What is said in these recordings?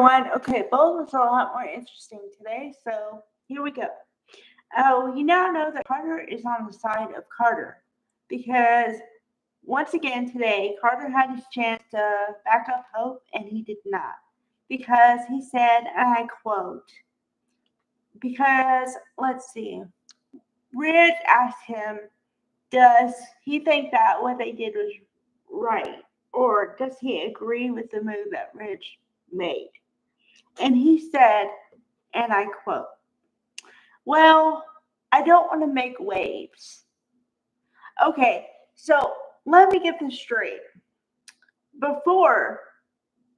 everyone. Okay, both was a lot more interesting today, so here we go. Oh, you now know that Carter is on the side of Carter because once again today, Carter had his chance to back up Hope and he did not. Because he said, and I quote, because let's see, Ridge asked him, does he think that what they did was right? Or does he agree with the move that Ridge made? And he said, and I quote, well, I don't want to make waves. Okay, so let me get this straight. Before,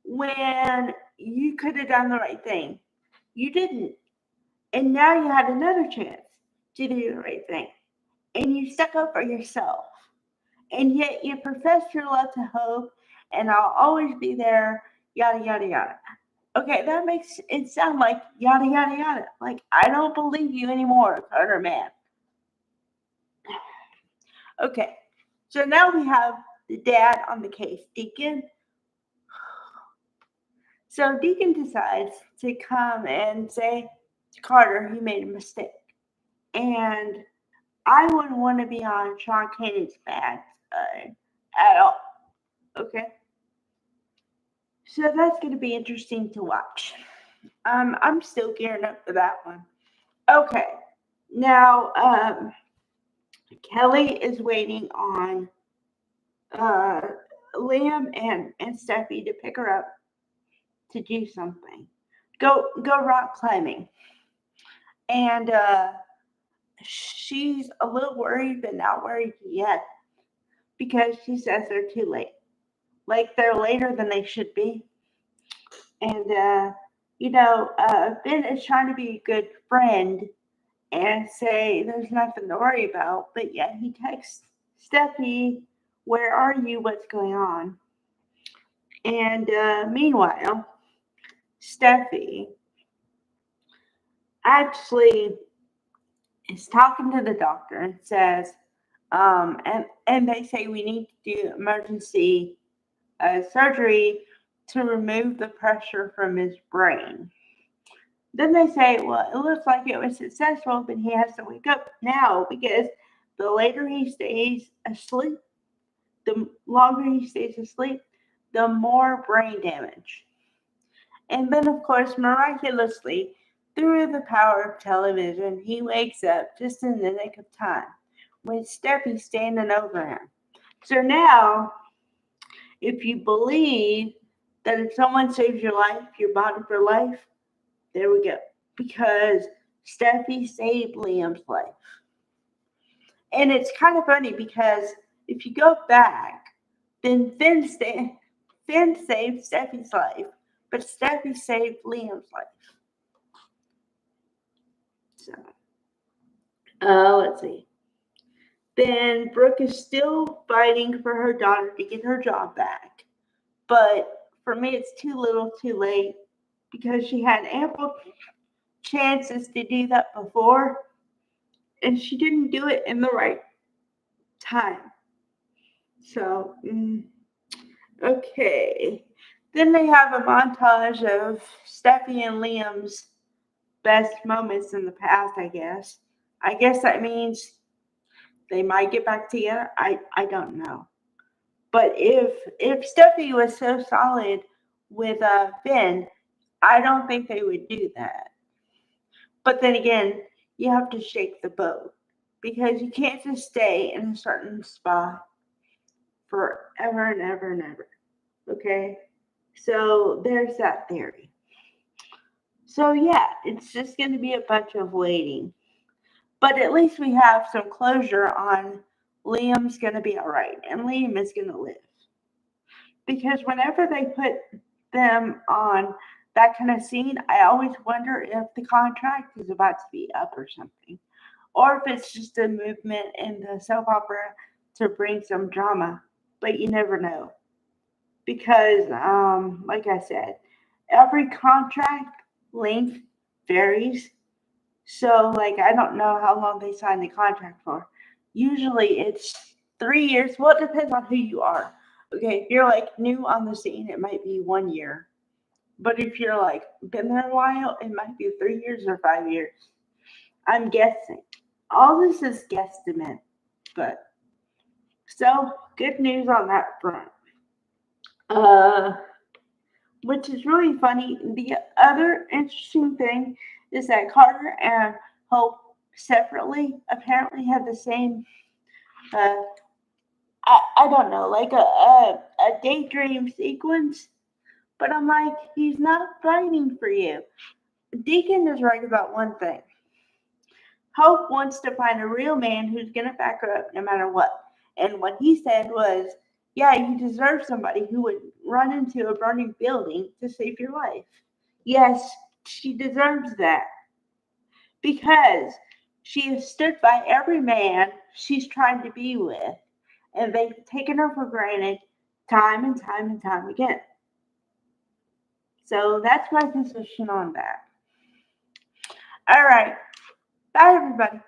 when you could have done the right thing, you didn't. And now you had another chance to do the right thing. And you stuck up for yourself. And yet you profess your love to Hope, and I'll always be there, yada, yada, yada. Okay, that makes it sound like yada, yada, yada. Like, I don't believe you anymore, Carter man. Okay, so now we have the dad on the case, Deacon. So Deacon decides to come and say to Carter, he made a mistake. And I wouldn't want to be on Sean Cannon's bad side at all. Okay? So that's going to be interesting to watch. I'm still gearing up for that one. Okay. Now, Kelly is waiting on Liam and Steffi to pick her up to do something. Go rock climbing. And she's a little worried, but not worried yet because she says they're too late. Like they're later than they should be. And, Ben is trying to be a good friend and say there's nothing to worry about, but yet he texts Steffi, where are you? What's going on? And meanwhile, Steffi actually is talking to the doctor and says, and they say we need to do emergency surgery to remove the pressure from his brain. Then they say, well, it looks like it was successful, but he has to wake up now because the later he stays asleep, the longer he stays asleep, the more brain damage. And then, of course, miraculously, through the power of television, he wakes up just in the nick of time with Steffi standing over him. So now, if you believe that if someone saves your life, your body for life, there we go. Because Steffi saved Liam's life. And it's kind of funny because if you go back, then Finn saved Steffi's life, but Steffi saved Liam's life. So, let's see. Then Brooke is still fighting for her daughter to get her job back. But for me, it's too little too late because she had ample chances to do that before, and she didn't do it in the right time. So, okay. Then they have a montage of Steffi and Liam's best moments in the past, I guess. I guess that means they might get back together. I don't know. But if Steffi was so solid with Finn, I don't think they would do that. But then again, you have to shake the boat because you can't just stay in a certain spot forever and ever and ever. Okay? So there's that theory. So yeah, it's just going to be a bunch of waiting. But at least we have some closure on Liam's going to be all right and Liam is going to live. Because whenever they put them on that kind of scene, I always wonder if the contract is about to be up or something. Or if it's just a movement in the soap opera to bring some drama. But you never know. Because, like I said, every contract length varies. So, like, I don't know how long they sign the contract for. Usually it's 3 years. Well, it depends on who you are. Okay, if you're like new on the scene, it might be 1 year. But if you're like been there a while, it might be 3 years or 5 years. I'm guessing. All this is guesstimate, but so good news on that front. Uh, which is really funny. The other interesting thing is that Carter and Hope separately apparently have the same. Uh, I don't know, like a daydream sequence. But I'm like, he's not fighting for you. Deacon is right about one thing. Hope wants to find a real man who's going to back her up no matter what. And what he said was, yeah, you deserve somebody who would run into a burning building to save your life. Yes, she deserves that because she has stood by every man she's tried to be with, and they've taken her for granted time and time and time again. So that's my position on that. All right. Bye, everybody.